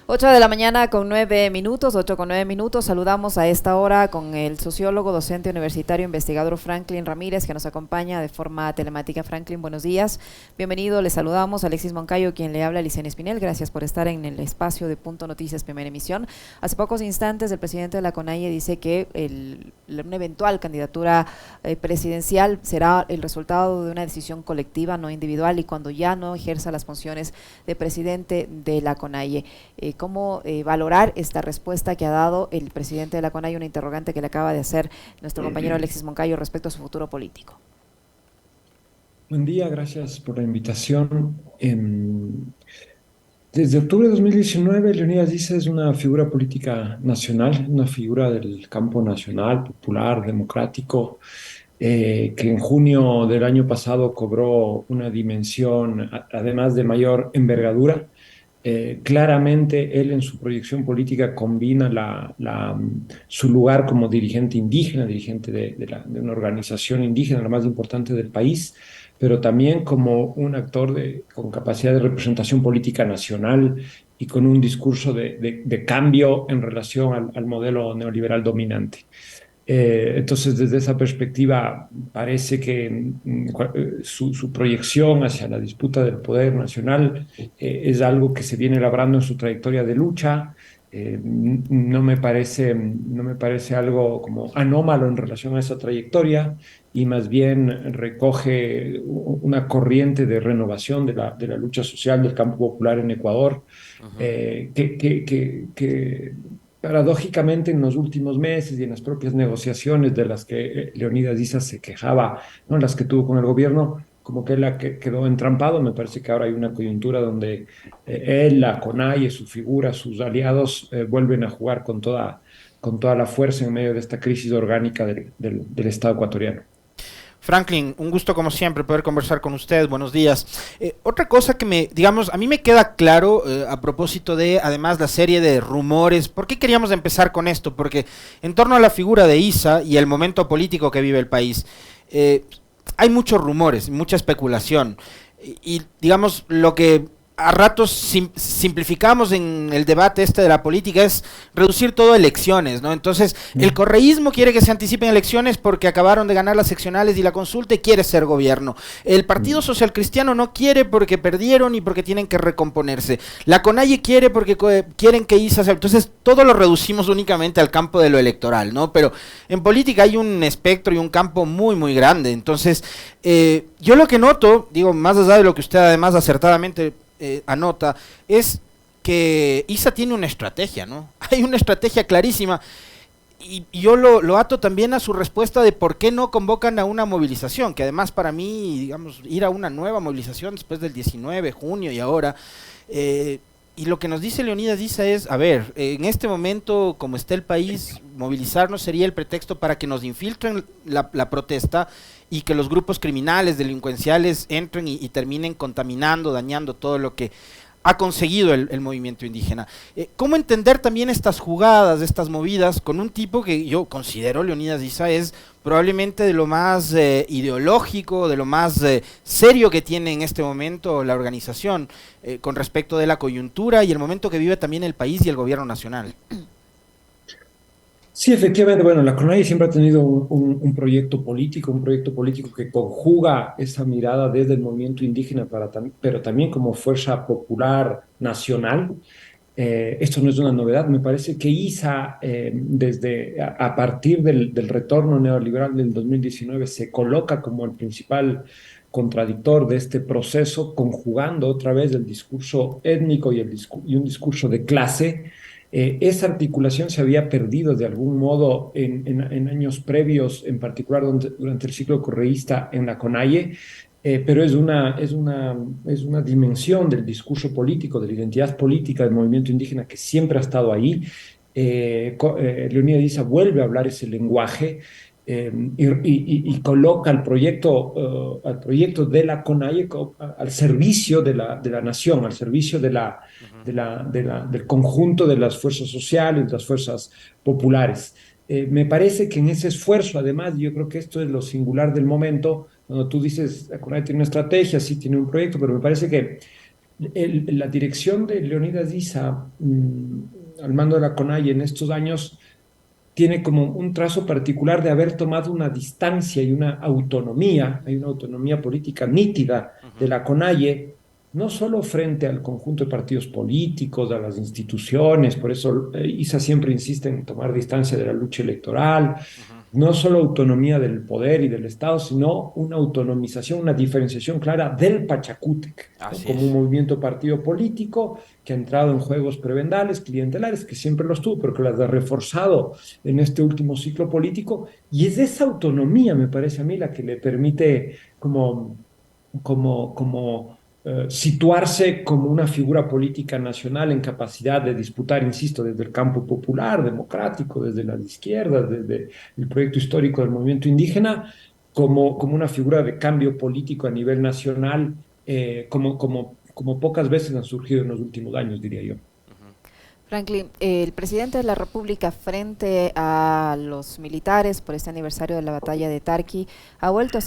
8 de la mañana con 9 minutos, 8 con 9 minutos. Saludamos a esta hora con el sociólogo, docente universitario, investigador Franklin Ramírez, que nos acompaña de forma telemática. Franklin, buenos días. Bienvenido, le saludamos. Alexis Moncayo, quien le habla, Licenia Espinel. Gracias por estar en el espacio de Punto Noticias, primera emisión. Hace pocos instantes el presidente de la CONAIE dice que una eventual candidatura presidencial será el resultado de una decisión colectiva, no individual, y cuando ya no ejerza las funciones de presidente de la CONAIE. ¿Cómo valorar esta respuesta que ha dado el presidente de la CONAIE, una interrogante que le acaba de hacer nuestro compañero Alexis Moncayo respecto a su futuro político? Buen día, gracias por la invitación. Desde octubre de 2019, Leonidas Diza es una figura política nacional, una figura del campo nacional, popular, democrático, que en junio del año pasado cobró una dimensión, además de mayor envergadura. Claramente él en su proyección política combina su lugar como dirigente indígena, dirigente de una organización indígena, la más importante del país, pero también como un actor con capacidad de representación política nacional y con un discurso de cambio en relación al modelo neoliberal dominante. Entonces, desde esa perspectiva, parece que su proyección hacia la disputa del poder nacional es algo que se viene labrando en su trayectoria de lucha. No me parece algo como anómalo en relación a esa trayectoria y más bien recoge una corriente de renovación de la lucha social del campo popular en Ecuador, que paradójicamente en los últimos meses y en las propias negociaciones de las que Leonidas Diza se quejaba, ¿no? Las que tuvo con el gobierno, como que quedó entrampado. Me parece que ahora hay una coyuntura donde él, la CONAIE, su figura, sus aliados vuelven a jugar con toda la fuerza en medio de esta crisis orgánica del Estado ecuatoriano. Franklin, un gusto como siempre poder conversar con usted. Buenos días. Otra cosa que digamos, a mí me queda claro a propósito de, además, la serie de rumores. ¿Por qué queríamos empezar con esto? Porque en torno a la figura de Issa y el momento político que vive el país, hay muchos rumores, mucha especulación. Digamos, lo que a ratos simplificamos en el debate de la política es reducir todo a elecciones, ¿no? Entonces, el correísmo quiere que se anticipen elecciones porque acabaron de ganar las seccionales y la consulta y quiere ser gobierno. El Partido Social Cristiano no quiere porque perdieron y porque tienen que recomponerse. La CONAIE quiere porque quieren que ISA sea. Entonces, todo lo reducimos únicamente al campo de lo electoral, ¿no? Pero en política hay un espectro y un campo muy, muy grande. Entonces, yo lo que noto, digo, más allá de lo que usted además acertadamente anota, es que ISA tiene una estrategia, ¿no? Hay una estrategia clarísima y yo lo ato también a su respuesta de por qué no convocan a una movilización, que además para mí, digamos, ir a una nueva movilización después del 19 de junio y ahora, y lo que nos dice Leonidas Diza es, a ver, en este momento, como está el país, movilizarnos sería el pretexto para que nos infiltren la protesta y que los grupos criminales, delincuenciales, entren y terminen contaminando, dañando todo lo que ha conseguido el movimiento indígena. ¿Cómo entender también estas jugadas, estas movidas, con un tipo que yo considero, Leonidas Diza, es probablemente de lo más ideológico, de lo más serio que tiene en este momento la organización con respecto de la coyuntura y el momento que vive también el país y el gobierno nacional? Sí, efectivamente, bueno, la CONAIE siempre ha tenido un proyecto político que conjuga esa mirada desde el movimiento indígena, pero también como fuerza popular nacional. Esto no es una novedad. Me parece que ISA, a partir del retorno neoliberal del 2019, se coloca como el principal contradictor de este proceso, conjugando otra vez el discurso étnico y un discurso de clase. Esa articulación se había perdido de algún modo en años previos, en particular durante el ciclo correísta en la CONAIE, pero es una dimensión del discurso político, de la identidad política del movimiento indígena que siempre ha estado ahí. Leonidas Diza vuelve a hablar ese lenguaje y coloca al proyecto de la CONAIE al servicio de la nación, al servicio del conjunto de las fuerzas sociales, de las fuerzas populares. Me parece que en ese esfuerzo, además, yo creo que esto es lo singular del momento, cuando tú dices, la CONAIE tiene una estrategia, sí tiene un proyecto, pero me parece que La dirección de Leonidas Issa, al mando de la CONAIE en estos años, tiene como un trazo particular de haber tomado una distancia y una autonomía, hay una autonomía política nítida de la CONAIE, no solo frente al conjunto de partidos políticos, a las instituciones, por eso ISA siempre insiste en tomar distancia de la lucha electoral, no solo autonomía del poder y del Estado, sino una autonomización, una diferenciación clara del Pachacútec, ¿no? Así Como un es. movimiento partido político que ha entrado en juegos prebendales, clientelares, que siempre los tuvo, pero que las ha reforzado en este último ciclo político, y es esa autonomía, me parece a mí, la que le permite situarse como una figura política nacional en capacidad de disputar, insisto, desde el campo popular, democrático, desde las izquierdas, desde el proyecto histórico del movimiento indígena, como una figura de cambio político a nivel nacional, como pocas veces han surgido en los últimos años, diría yo. Franklin, el presidente de la República frente a los militares por este aniversario de la batalla de Tarqui ha vuelto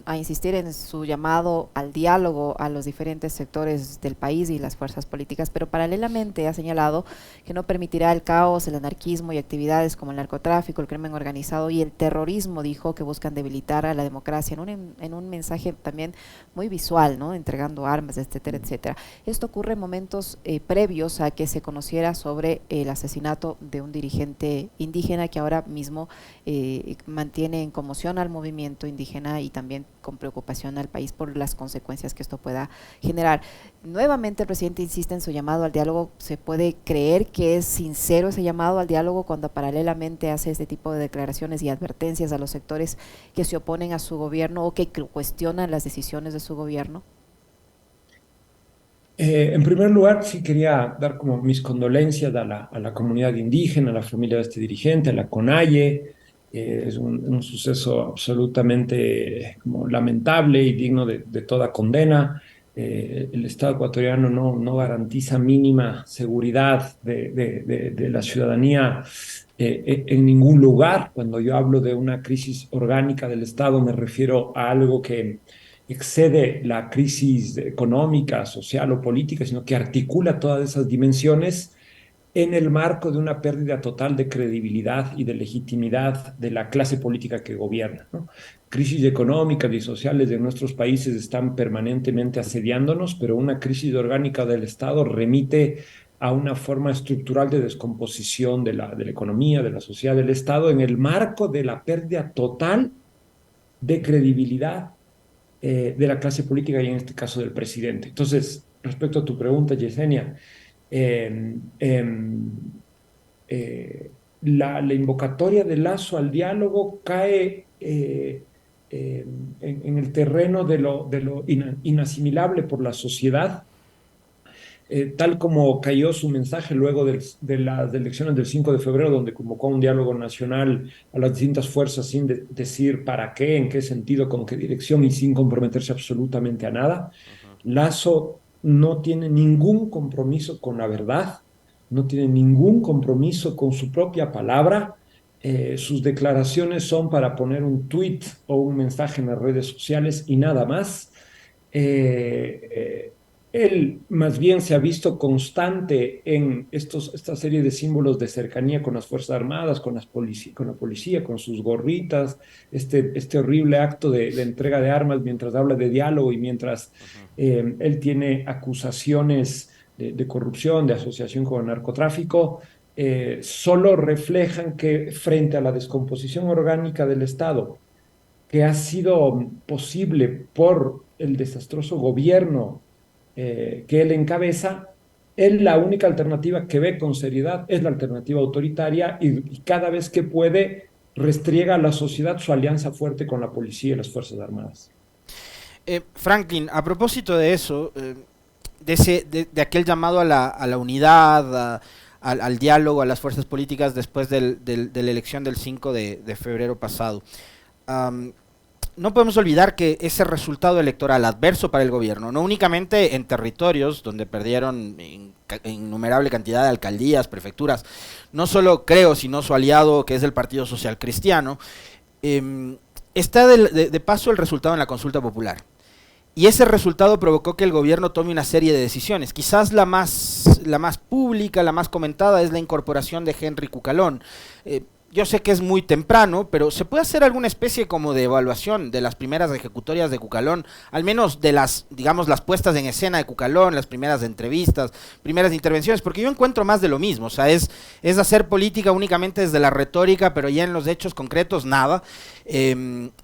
a insistir en su llamado al diálogo a los diferentes sectores del país y las fuerzas políticas, pero paralelamente ha señalado que no permitirá el caos, el anarquismo y actividades como el narcotráfico, el crimen organizado y el terrorismo, dijo, que buscan debilitar a la democracia en un mensaje también muy visual, ¿no? Entregando armas, etcétera, etcétera. Esto ocurre en momentos previos a que se conociera sobre el asesinato de un dirigente indígena que ahora mismo mantiene en conmoción al movimiento indígena y también con preocupación al país por las consecuencias que esto pueda generar. Nuevamente el presidente insiste en su llamado al diálogo. ¿Se puede creer que es sincero ese llamado al diálogo cuando paralelamente hace este tipo de declaraciones y advertencias a los sectores que se oponen a su gobierno o que cuestionan las decisiones de su gobierno? En primer lugar, sí quería dar como mis condolencias a la comunidad indígena, a la familia de este dirigente, a la CONAIE. Es un suceso absolutamente como lamentable y digno de toda condena. El Estado ecuatoriano no garantiza mínima seguridad de la ciudadanía en ningún lugar. Cuando yo hablo de una crisis orgánica del Estado, me refiero a algo que excede la crisis económica, social o política, sino que articula todas esas dimensiones en el marco de una pérdida total de credibilidad y de legitimidad de la clase política que gobierna, ¿no? Crisis económicas y sociales de nuestros países están permanentemente asediándonos, pero una crisis orgánica del Estado remite a una forma estructural de descomposición de la economía, de la sociedad del Estado, en el marco de la pérdida total de credibilidad de la clase política y en este caso del presidente. Entonces, respecto a tu pregunta, Yesenia, eh, eh, la invocatoria de Lazo al diálogo cae en el terreno de lo inasimilable por la sociedad, tal como cayó su mensaje luego de las elecciones del 5 de febrero, donde convocó a un diálogo nacional a las distintas fuerzas sin decir para qué, en qué sentido, con qué dirección y sin comprometerse absolutamente a nada. Lazo no tiene ningún compromiso con la verdad, no tiene ningún compromiso con su propia palabra. Sus declaraciones son para poner un tweet o un mensaje en las redes sociales y nada más. Eh, eh, Él más bien se ha visto constante en esta serie de símbolos de cercanía con las Fuerzas Armadas, con la policía, con sus gorritas, este horrible acto de entrega de armas mientras habla de diálogo y mientras él tiene acusaciones de corrupción, de asociación con el narcotráfico. Solo reflejan que frente a la descomposición orgánica del Estado, que ha sido posible por el desastroso gobierno que él encabeza, él la única alternativa que ve con seriedad es la alternativa autoritaria y cada vez que puede restriega a la sociedad su alianza fuerte con la policía y las Fuerzas Armadas. Franklin, a propósito de eso, de aquel llamado a la unidad, al diálogo, a las fuerzas políticas después de la elección del 5 de febrero pasado, no podemos olvidar que ese resultado electoral adverso para el gobierno, no únicamente en territorios donde perdieron innumerable cantidad de alcaldías, prefecturas, no solo creo, sino su aliado que es el Partido Social Cristiano, está de paso el resultado en la consulta popular. y ese resultado provocó que el gobierno tome una serie de decisiones. Quizás la más pública, la más comentada es la incorporación de Henry Cucalón. Yo sé que es muy temprano, pero ¿se puede hacer alguna especie como de evaluación de las primeras ejecutorias de Cucalón? Al menos de las, digamos, las puestas en escena de Cucalón, las primeras entrevistas, primeras intervenciones, porque yo encuentro más de lo mismo, o sea, es hacer política únicamente desde la retórica, pero ya en los hechos concretos nada.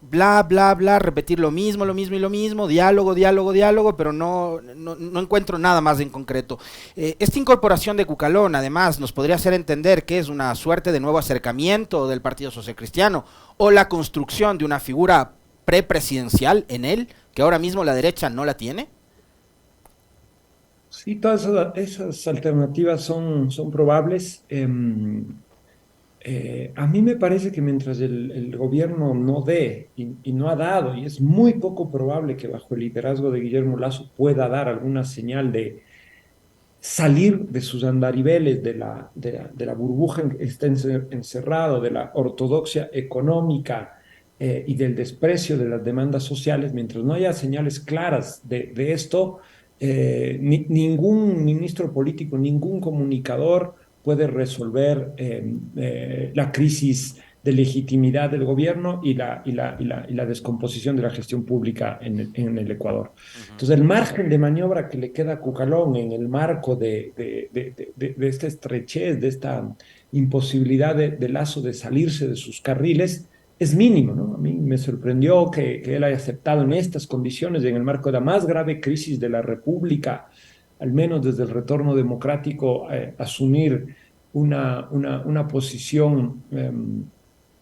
Bla, bla, bla, repetir lo mismo y lo mismo, diálogo, diálogo, diálogo, pero no encuentro nada más en concreto. Esta incorporación de Cucalón, además, nos podría hacer entender que es una suerte de nuevo acercamiento del Partido Social Cristiano, o la construcción de una figura prepresidencial en él, que ahora mismo la derecha no la tiene. Sí, todas esas alternativas son probables. A mí me parece que mientras el gobierno no dé y no ha dado, y es muy poco probable que bajo el liderazgo de Guillermo Lasso pueda dar alguna señal de salir de sus andariveles, de la burbuja en que está encerrado, de la ortodoxia económica y del desprecio de las demandas sociales, mientras no haya señales claras de esto, ningún ministro político, ningún comunicador puede resolver la crisis de legitimidad del gobierno y la descomposición de la gestión pública en el Ecuador. Entonces, el margen de maniobra que le queda a Cucalón en el marco de esta estrechez, de esta imposibilidad de Lasso de salirse de sus carriles, es mínimo, ¿no? A mí me sorprendió que él haya aceptado en estas condiciones, en el marco de la más grave crisis de la República, al menos desde el retorno democrático, asumir una posición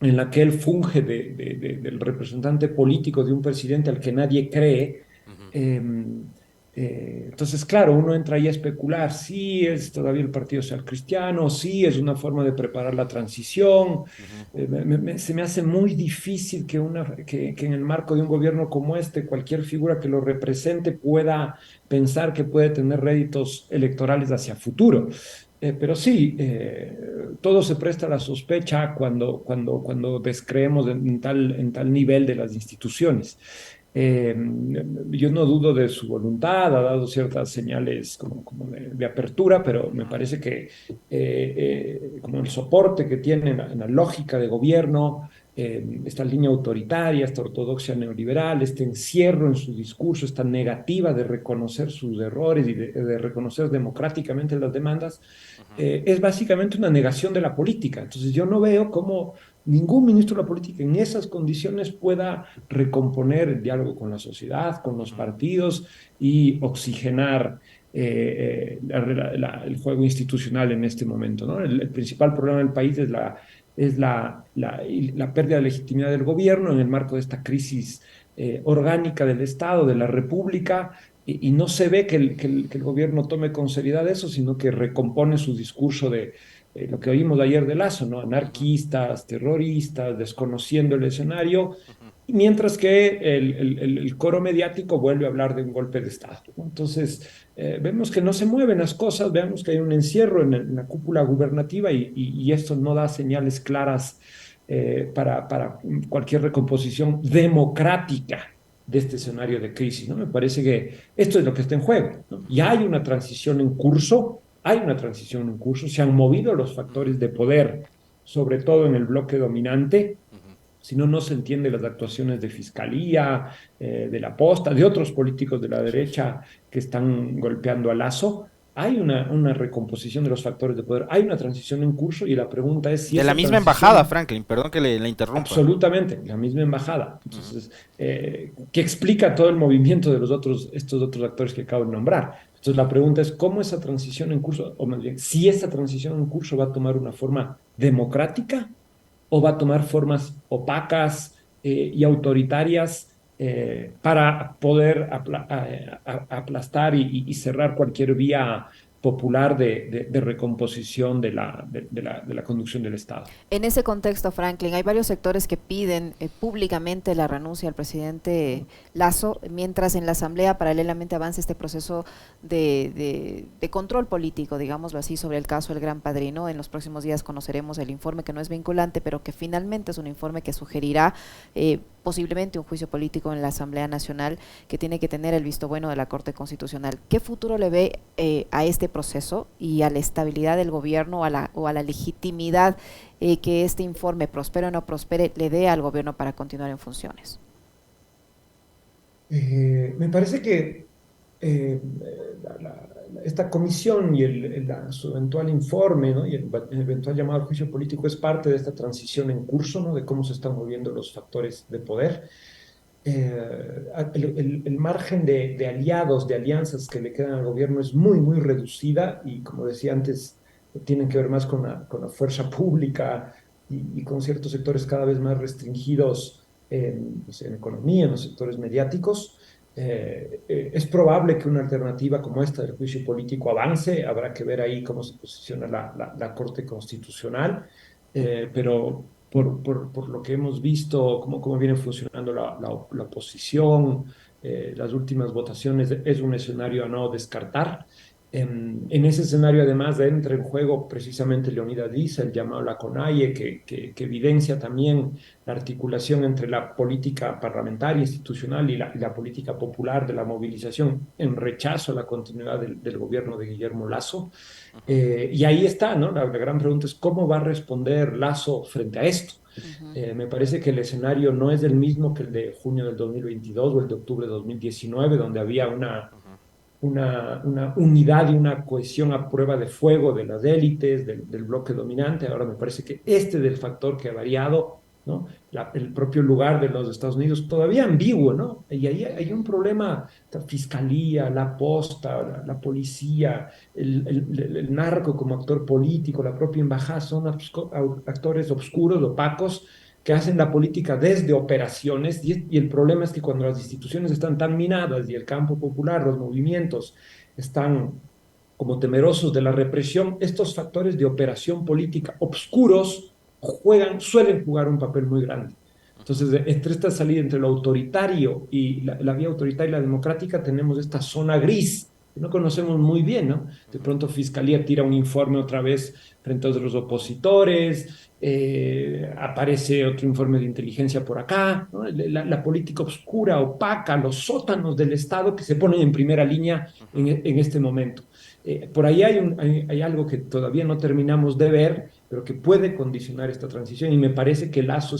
en la que él funge del representante político de un presidente al que nadie cree. eh, entonces, claro, uno entra ahí a especular, sí es todavía el Partido Social Cristiano, sí es una forma de preparar la transición. Se me hace muy difícil que en el marco de un gobierno como este, cualquier figura que lo represente pueda pensar que puede tener réditos electorales hacia futuro. Pero sí, todo se presta a la sospecha cuando descreemos en tal nivel de las instituciones. Eh, yo no dudo de su voluntad, ha dado ciertas señales como de apertura, pero me parece que como el soporte que tiene en la lógica de gobierno, esta línea autoritaria, esta ortodoxia neoliberal, este encierro en su discurso, esta negativa de reconocer sus errores y de reconocer democráticamente las demandas, es básicamente una negación de la política. Entonces yo no veo cómo ningún ministro de la política en esas condiciones pueda recomponer el diálogo con la sociedad, con los partidos y oxigenar el juego institucional en este momento, ¿no? El principal problema del país es la pérdida de legitimidad del gobierno en el marco de esta crisis orgánica del Estado, de la República, y no se ve que el gobierno tome con seriedad eso, sino que recompone su discurso de lo que oímos ayer de Lasso, ¿no? Anarquistas, terroristas, desconociendo el escenario, mientras que el coro mediático vuelve a hablar de un golpe de Estado, ¿no? Entonces, vemos que no se mueven las cosas, vemos que hay un encierro en la cúpula gubernativa y esto no da señales claras para cualquier recomposición democrática de este escenario de crisis, ¿no? Me parece que esto es lo que está en juego, ¿no? Y hay una transición en curso, se han movido los factores de poder, sobre todo en el bloque dominante. Si no, no se entiende las actuaciones de Fiscalía, de la Posta, de otros políticos de la derecha que están golpeando a Lazo. Hay una recomposición de los factores de poder, hay una transición en curso y la pregunta es si De la esa misma transición. embajada, Franklin, perdón que le interrumpa. Absolutamente, la misma embajada. Entonces, ¿qué explica todo el movimiento de estos otros actores que acabo de nombrar? Entonces, la pregunta es cómo esa transición en curso, o más bien, si esa transición en curso va a tomar una forma democrática o va a tomar formas opacas y autoritarias para poder aplastar y cerrar cualquier vía popular de recomposición de la conducción del Estado. En ese contexto, Franklin, hay varios sectores que piden públicamente la renuncia al presidente Lasso, mientras en la Asamblea paralelamente avanza este proceso de control político, digámoslo así, sobre el caso El Gran Padrino. En los próximos días conoceremos el informe, que no es vinculante, pero que finalmente es un informe que sugerirá posiblemente un juicio político en la Asamblea Nacional, que tiene que tener el visto bueno de la Corte Constitucional. ¿Qué futuro le ve a este proceso y a la estabilidad del gobierno o a la legitimidad que este informe, prospere o no prospere, le dé al gobierno para continuar en funciones? Me parece que esta comisión y su eventual informe, ¿no? Y el eventual llamado al juicio político es parte de esta transición en curso, ¿no? De cómo se están moviendo los factores de poder. El margen de aliados, de alianzas que le quedan al gobierno es muy, muy reducida y, como decía antes, tienen que ver más con la fuerza pública y con ciertos sectores cada vez más restringidos pues, en economía, en los sectores mediáticos. Es probable que una alternativa como esta del juicio político avance, habrá que ver ahí cómo se posiciona la Corte Constitucional, pero por lo que hemos visto, cómo viene funcionando la oposición, las últimas votaciones, es un escenario a no descartar. En ese escenario, además, entra en juego precisamente Leonidas Diza, el llamado La CONAIE, que evidencia también la articulación entre la política parlamentaria, institucional y la política popular de la movilización en rechazo a la continuidad del gobierno de Guillermo Lasso. Y ahí está, ¿no? La gran pregunta es cómo va a responder Lasso frente a esto. Me parece que el escenario no es el mismo que el de junio del 2022 o el de octubre de 2019, donde había una unidad y una cohesión a prueba de fuego de las élites, del bloque dominante. Ahora me parece que del factor que ha variado, ¿no? El propio lugar de los Estados Unidos, todavía ambiguo, ¿no? Y ahí hay un problema, la fiscalía, la posta, la policía, el narco como actor político, la propia embajada, son actores oscuros, opacos, que hacen la política desde operaciones y el problema es que cuando las instituciones están tan minadas y el campo popular, los movimientos están como temerosos de la represión, estos factores de operación política obscuros suelen jugar un papel muy grande. Entonces, entre esta salida entre lo autoritario y la vía autoritaria y la democrática, tenemos esta zona gris que no conocemos muy bien, ¿no? De pronto Fiscalía tira un informe otra vez frente a los opositores, aparece otro informe de inteligencia por acá, ¿no? La política oscura, opaca, los sótanos del Estado que se ponen en primera línea en este momento. Por ahí hay algo que todavía no terminamos de ver, pero que puede condicionar esta transición y me parece que Lasso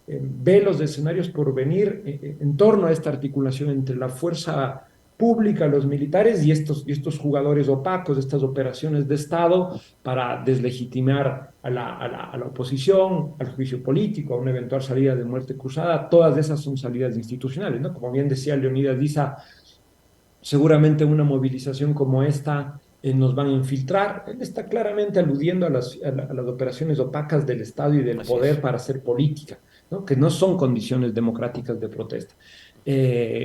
ve los escenarios por venir en torno a esta articulación entre la fuerza pública, los militares y estos jugadores opacos, estas operaciones de Estado para deslegitimar a la oposición, al juicio político, a una eventual salida de muerte cruzada. Todas esas son salidas institucionales, ¿no? Como bien decía Leonidas Diza, seguramente una movilización como esta nos van a infiltrar. Él está claramente aludiendo a las operaciones opacas del Estado y del poder para hacer política, ¿no? Que no son condiciones democráticas de protesta.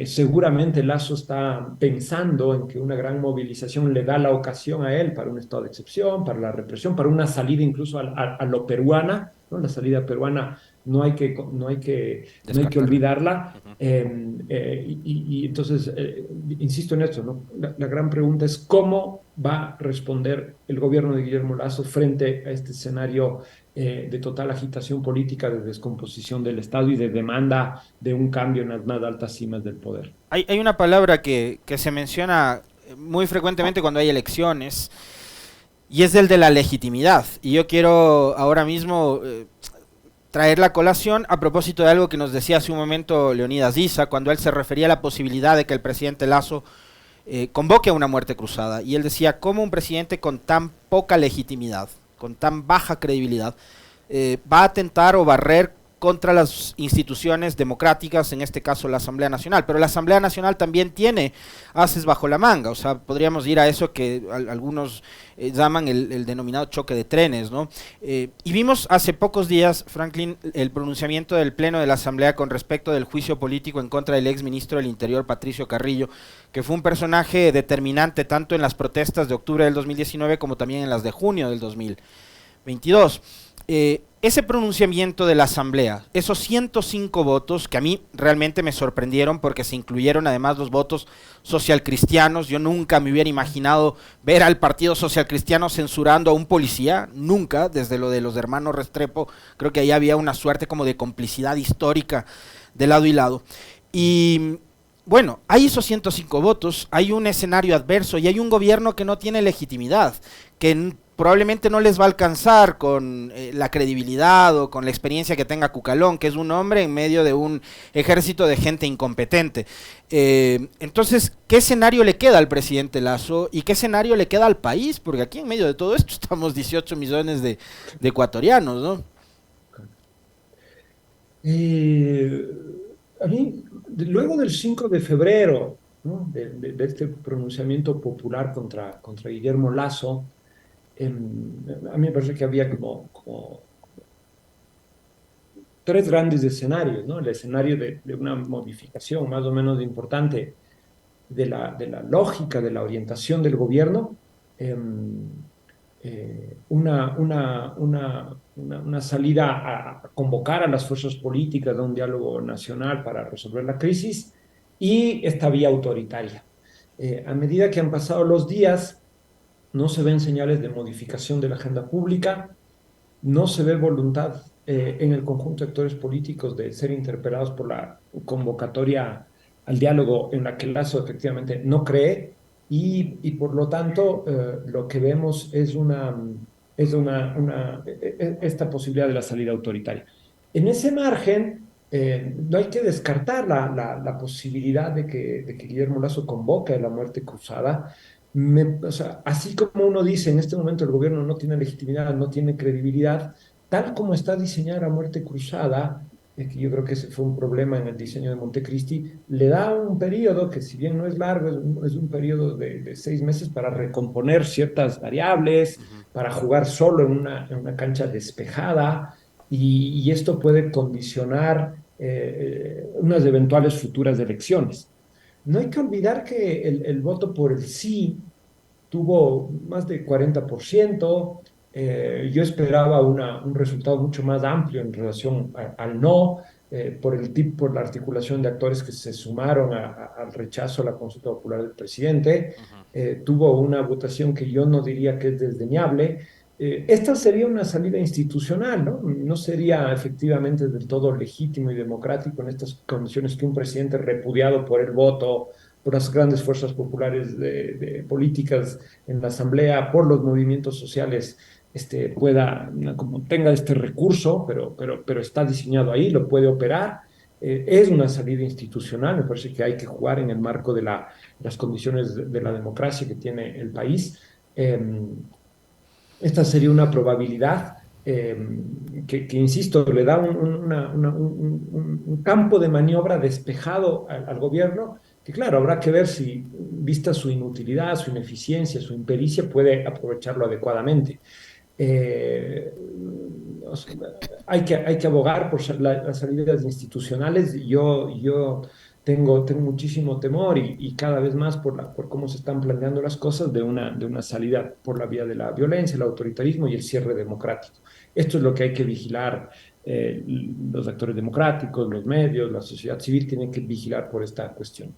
Seguramente Lasso está pensando en que una gran movilización le da la ocasión a él para un estado de excepción, para la represión, para una salida incluso a lo peruana, ¿no? La salida peruana no hay que olvidarla. Y entonces, insisto en esto, ¿no? La gran pregunta es cómo va a responder el gobierno de Guillermo Lasso frente a este escenario de total agitación política, de descomposición del Estado y de demanda de un cambio en las más altas cimas del poder. Hay una palabra que se menciona muy frecuentemente cuando hay elecciones y es el de la legitimidad. Y yo quiero ahora mismo traer la colación a propósito de algo que nos decía hace un momento Leonidas Diza, cuando él se refería a la posibilidad de que el presidente Lasso convoque a una muerte cruzada. Y él decía, ¿cómo un presidente con tan poca legitimidad, con tan baja credibilidad, va a atentar o barrer contra las instituciones democráticas, en este caso la Asamblea Nacional. Pero la Asamblea Nacional también tiene haces bajo la manga, o sea, podríamos ir a eso que algunos llaman el denominado choque de trenes, ¿no? Y vimos hace pocos días, Franklin, el pronunciamiento del Pleno de la Asamblea con respecto del juicio político en contra del ex ministro del Interior, Patricio Carrillo, que fue un personaje determinante tanto en las protestas de octubre del 2019 como también en las de junio del 2022. Ese pronunciamiento de la Asamblea, esos 105 votos que a mí realmente me sorprendieron porque se incluyeron además los votos socialcristianos. Yo nunca me hubiera imaginado ver al Partido Socialcristiano censurando a un policía, nunca, desde lo de los hermanos Restrepo. Creo que ahí había una suerte como de complicidad histórica de lado y lado. Y bueno, hay esos 105 votos, hay un escenario adverso y hay un gobierno que no tiene legitimidad, que probablemente no les va a alcanzar con la credibilidad o con la experiencia que tenga Cucalón, que es un hombre en medio de un ejército de gente incompetente. Entonces, ¿qué escenario le queda al presidente Lasso y qué escenario le queda al país? Porque aquí en medio de todo esto estamos 18 millones de ecuatorianos, ¿no? A mí, luego del 5 de febrero, ¿no? de este pronunciamiento popular contra Guillermo Lasso, a mí me parece que había como tres grandes escenarios, ¿no? El escenario de una modificación más o menos importante de la lógica, de la orientación del gobierno, em, una salida a convocar a las fuerzas políticas a un diálogo nacional para resolver la crisis y esta vía autoritaria. A medida que han pasado los días, no se ven señales de modificación de la agenda pública, no se ve voluntad en el conjunto de actores políticos de ser interpelados por la convocatoria al diálogo en la que Lasso efectivamente no cree y por lo tanto lo que vemos es esta posibilidad de la salida autoritaria. En ese margen, no hay que descartar la posibilidad de que Guillermo Lasso convoque a la muerte cruzada. O sea, así como uno dice, en este momento el gobierno no tiene legitimidad, no tiene credibilidad, tal como está diseñada la muerte cruzada, que yo creo que ese fue un problema en el diseño de Montecristi, le da un periodo que si bien no es largo, es un periodo de 6 meses para recomponer ciertas variables, para jugar solo en una cancha despejada, y esto puede condicionar unas eventuales futuras elecciones. No hay que olvidar que el voto por el sí tuvo más de 40%. Yo esperaba un resultado mucho más amplio en relación al no, por la articulación de actores que se sumaron al rechazo a la consulta popular del presidente. Tuvo una votación que yo no diría que es desdeñable. Esta sería una salida institucional, ¿no? No sería efectivamente del todo legítimo y democrático en estas condiciones que un presidente repudiado por el voto, por las grandes fuerzas populares de políticas en la Asamblea, por los movimientos sociales, como tenga este recurso, pero está diseñado ahí, lo puede operar. Es una salida institucional, me parece que hay que jugar en el marco de las condiciones de la democracia que tiene el país. Esta sería una probabilidad que, insisto, le da un campo de maniobra despejado al gobierno, que claro, habrá que ver si, vista su inutilidad, su ineficiencia, su impericia, puede aprovecharlo adecuadamente. O sea, hay que abogar por las salidas institucionales. Yo tengo muchísimo temor y cada vez más por cómo se están planteando las cosas de una salida por la vía de la violencia, el autoritarismo y el cierre democrático. Esto es lo que hay que vigilar. Los actores democráticos, los medios, la sociedad civil tienen que vigilar por esta cuestión.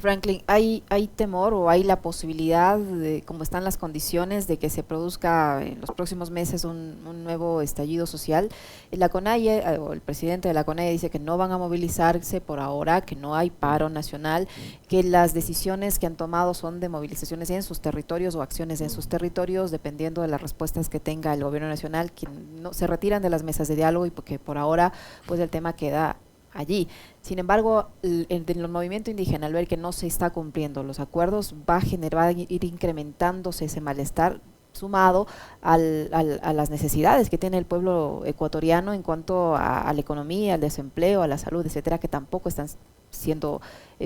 Franklin, ¿hay temor o hay la posibilidad de, como están las condiciones, de que se produzca en los próximos meses un nuevo estallido social? La CONAIE, o el presidente de la CONAIE dice que no van a movilizarse por ahora, que no hay paro nacional, que las decisiones que han tomado son de movilizaciones en sus territorios o acciones en sus territorios, dependiendo de las respuestas que tenga el gobierno nacional, que no se retiran de las mesas de diálogo y porque por ahora pues el tema queda allí. Sin embargo, el movimiento indígena, al ver que no se está cumpliendo los acuerdos, va a ir incrementándose ese malestar. sumado a las necesidades que tiene el pueblo ecuatoriano en cuanto a la economía, al desempleo, a la salud, etcétera, que tampoco están siendo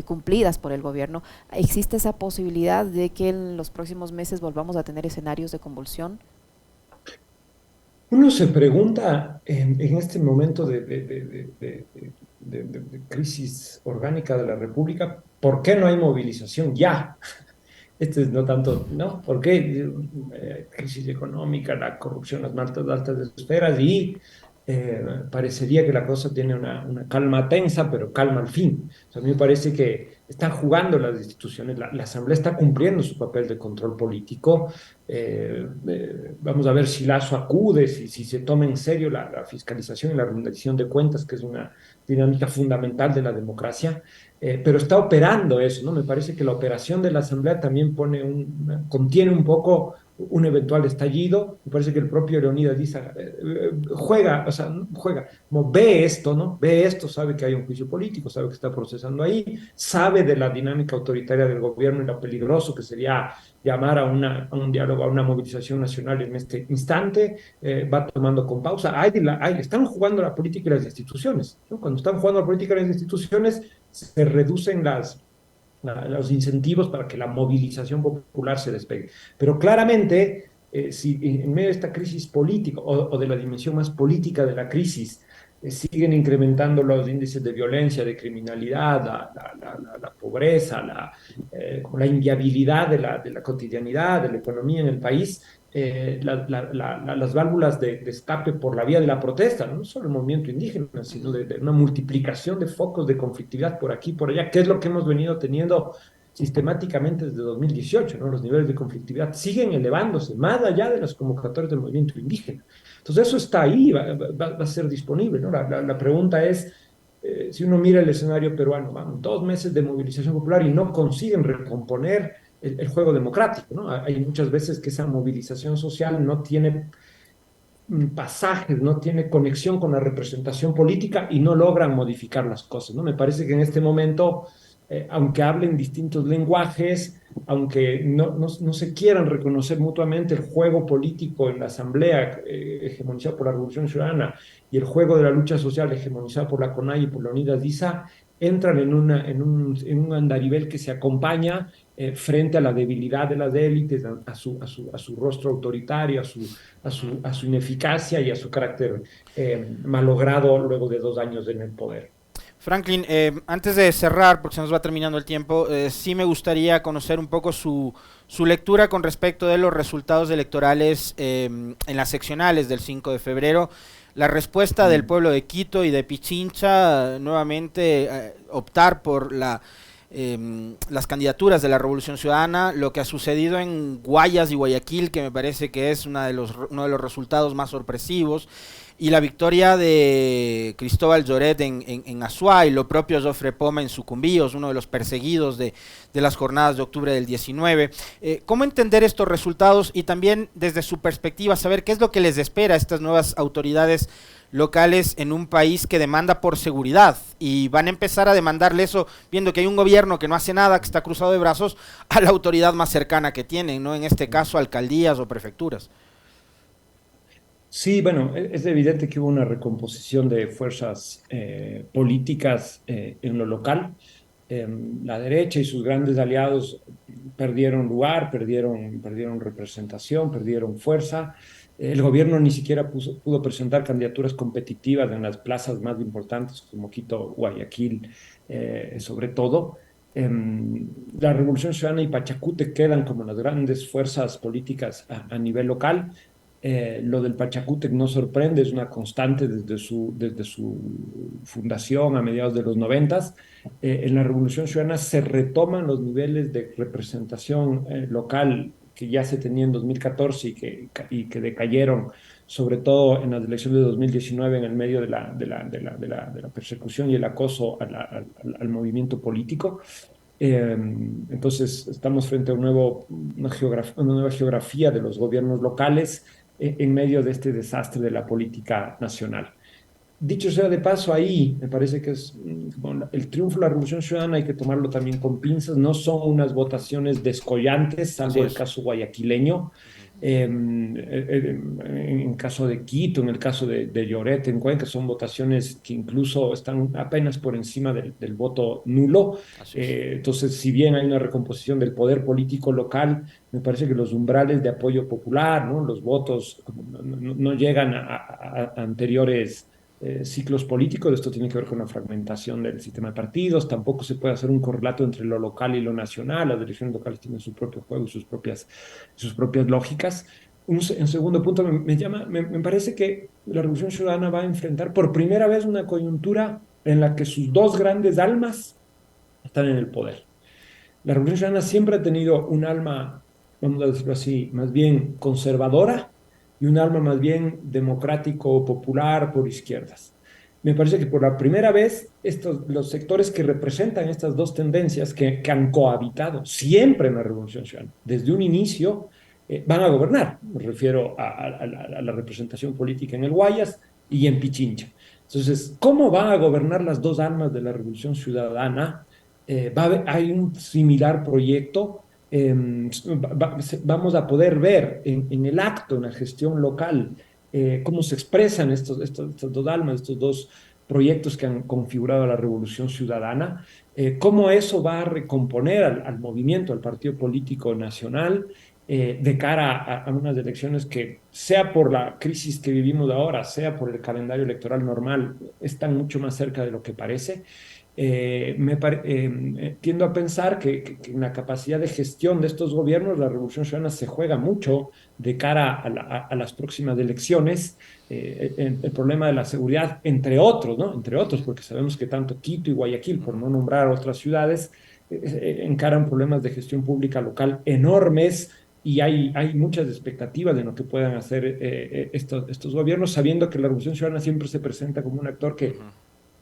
cumplidas por el gobierno. ¿Existe esa posibilidad de que en los próximos meses volvamos a tener escenarios de convulsión? Uno se pregunta en este momento de crisis orgánica de la República, ¿por qué no hay movilización ya? Este es no tanto, ¿no? ¿Por qué? Crisis económica, la corrupción, las más altas esferas y parecería que la cosa tiene una calma tensa, pero calma al fin. O sea, a mí me parece que están jugando las instituciones, la Asamblea está cumpliendo su papel de control político. Vamos a ver si Lazo acude, si se toma en serio la fiscalización y la rendición de cuentas, que es una dinámica fundamental de la democracia. Pero está operando eso, ¿no? Me parece que la operación de la Asamblea también contiene un poco un eventual estallido. Me parece que el propio Leonidas dice, juega, o sea, no juega, como ve esto, ¿no? Ve esto, sabe que hay un juicio político, sabe que está procesando ahí, sabe de la dinámica autoritaria del gobierno y lo peligroso que sería llamar a un diálogo, a una movilización nacional en este instante, va tomando con pausa. Están jugando la política y las instituciones, ¿no? Cuando están jugando la política y las instituciones, se reducen los incentivos para que la movilización popular se despegue. Pero claramente, si en medio de esta crisis política o de la dimensión más política de la crisis, siguen incrementando los índices de violencia, de criminalidad, la pobreza, como la inviabilidad de la cotidianidad, de la economía en el país, las válvulas de escape por la vía de la protesta, no solo el movimiento indígena, sino de una multiplicación de focos de conflictividad por aquí y por allá, que es lo que hemos venido teniendo sistemáticamente desde 2018, ¿no? Los niveles de conflictividad siguen elevándose más allá de las convocatorias del movimiento indígena. Entonces eso está ahí, va a ser disponible, ¿no? La pregunta es, si uno mira el escenario peruano, van 2 meses de movilización popular y no consiguen recomponer el juego democrático, ¿no? Hay muchas veces que esa movilización social no tiene pasajes, no tiene conexión con la representación política y no logran modificar las cosas, ¿no? Me parece que en este momento, aunque hablen distintos lenguajes, aunque no se quieran reconocer mutuamente el juego político en la Asamblea, hegemonizado por la Revolución Ciudadana, y el juego de la lucha social hegemonizado por la CONAI y por la Unidas DISA, entran en un andarivel que se acompaña frente a la debilidad de las élites, a su rostro autoritario, a su ineficacia y a su carácter malogrado luego de 2 años en el poder. Franklin, antes de cerrar, porque se nos va terminando el tiempo, sí me gustaría conocer un poco su lectura con respecto de los resultados electorales en las seccionales del 5 de febrero. La respuesta del pueblo de Quito y de Pichincha, nuevamente optar por las candidaturas de la Revolución Ciudadana, lo que ha sucedido en Guayas y Guayaquil, que me parece que es uno de los resultados más sorpresivos, y la victoria de Cristóbal Lloret en Azuay, lo propio Jofre Poma en Sucumbíos, uno de los perseguidos de las jornadas de octubre del 19. ¿Cómo entender estos resultados y también desde su perspectiva saber qué es lo que les espera a estas nuevas autoridades locales en un país que demanda por seguridad y van a empezar a demandarle eso viendo que hay un gobierno que no hace nada, que está cruzado de brazos a la autoridad más cercana que tienen, ¿no? En este caso alcaldías o prefecturas? Sí, bueno, es evidente que hubo una recomposición de fuerzas políticas en lo local. La derecha y sus grandes aliados perdieron lugar, perdieron representación, perdieron fuerza. El gobierno ni siquiera pudo presentar candidaturas competitivas en las plazas más importantes como Quito, Guayaquil, sobre todo. La Revolución Ciudadana y Pachacute quedan como las grandes fuerzas políticas a nivel local. Lo del Pachacútec no sorprende, es una constante desde su fundación a mediados de los 90. En la Revolución Ciudadana se retoman los niveles de representación local que ya se tenía en 2014 y que decayeron, sobre todo en las elecciones de 2019 en el medio de la persecución y el acoso al movimiento político. Entonces, estamos frente a una nueva geografía de los gobiernos locales en medio de este desastre de la política nacional. Dicho sea de paso, ahí me parece que es el triunfo de la Revolución Ciudadana, hay que tomarlo también con pinzas, no son unas votaciones descollantes, salvo el caso guayaquileño. En caso de Quito, en el caso de Lloret, en Cuenca, son votaciones que incluso están apenas por encima del voto nulo. Así es. Entonces, si bien hay una recomposición del poder político local, me parece que los umbrales de apoyo popular, ¿no? Los votos no llegan a anteriores ciclos políticos. Esto tiene que ver con la fragmentación del sistema de partidos. Tampoco se puede hacer un correlato entre lo local y lo nacional. Las direcciones locales tienen su propio juego y sus propias lógicas. En segundo punto, me parece que la Revolución Ciudadana va a enfrentar por primera vez una coyuntura en la que sus dos grandes almas están en el poder. La Revolución Ciudadana siempre ha tenido un alma, vamos a decirlo así, más bien conservadora y un alma más bien democrático, popular, por izquierdas. Me parece que por la primera vez los sectores que representan estas dos tendencias que han cohabitado siempre en la Revolución Ciudadana, desde un inicio, van a gobernar. Me refiero a la representación política en el Guayas y en Pichincha. Entonces, ¿cómo van a gobernar las dos almas de la Revolución Ciudadana? Hay un similar proyecto. Vamos a poder ver en el acto, en la gestión local, cómo se expresan estas dos almas, estos dos proyectos que han configurado la Revolución Ciudadana, cómo eso va a recomponer al movimiento, al partido político nacional, de cara a unas elecciones que, sea por la crisis que vivimos ahora, sea por el calendario electoral normal, están mucho más cerca de lo que parece. Tiendo a pensar que en la capacidad de gestión de estos gobiernos, la Revolución Ciudadana se juega mucho de cara a las próximas elecciones. El problema de la seguridad, entre otros, ¿no? Entre otros, porque sabemos que tanto Quito y Guayaquil, por no nombrar otras ciudades, encaran problemas de gestión pública local enormes. Y hay muchas expectativas de lo que puedan hacer estos gobiernos, sabiendo que la Revolución Ciudadana siempre se presenta como un actor que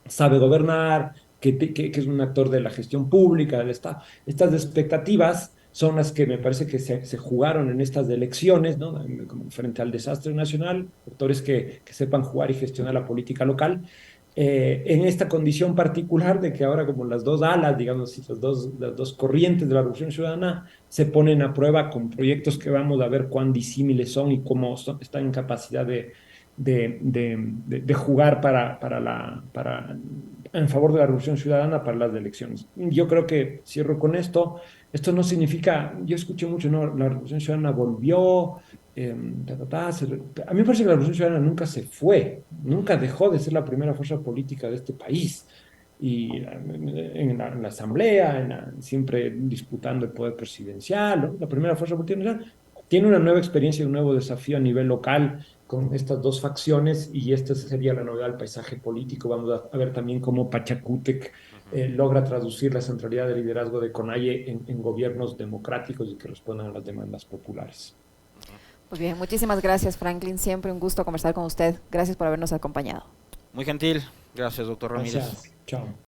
sabe gobernar, que es un actor de la gestión pública, del Estado. Estas expectativas son las que me parece que se jugaron en estas elecciones, ¿no? Como frente al desastre nacional, actores que sepan jugar y gestionar la política local. En esta condición particular de que ahora como las dos alas, digamos, las dos corrientes de la Revolución Ciudadana se ponen a prueba con proyectos que vamos a ver cuán disímiles son y cómo están en capacidad de jugar en favor de la Revolución Ciudadana para las elecciones. Yo creo que cierro con esto. Esto no significa, yo escuché mucho, no, la Revolución Ciudadana volvió, a mí me parece que la Revolución Ciudadana nunca se fue, nunca dejó de ser la primera fuerza política de este país. Y en la asamblea, siempre disputando el poder presidencial, ¿no? La primera fuerza política nacional tiene una nueva experiencia y un nuevo desafío a nivel local con estas dos facciones, y esta sería la novedad del paisaje político. Vamos a ver también cómo Pachacútec logra traducir la centralidad del liderazgo de CONAIE en gobiernos democráticos y que respondan a las demandas populares. Pues bien, muchísimas gracias, Franklin. Siempre un gusto conversar con usted. Gracias por habernos acompañado. Muy gentil. Gracias, doctor Ramírez. Gracias. Chao.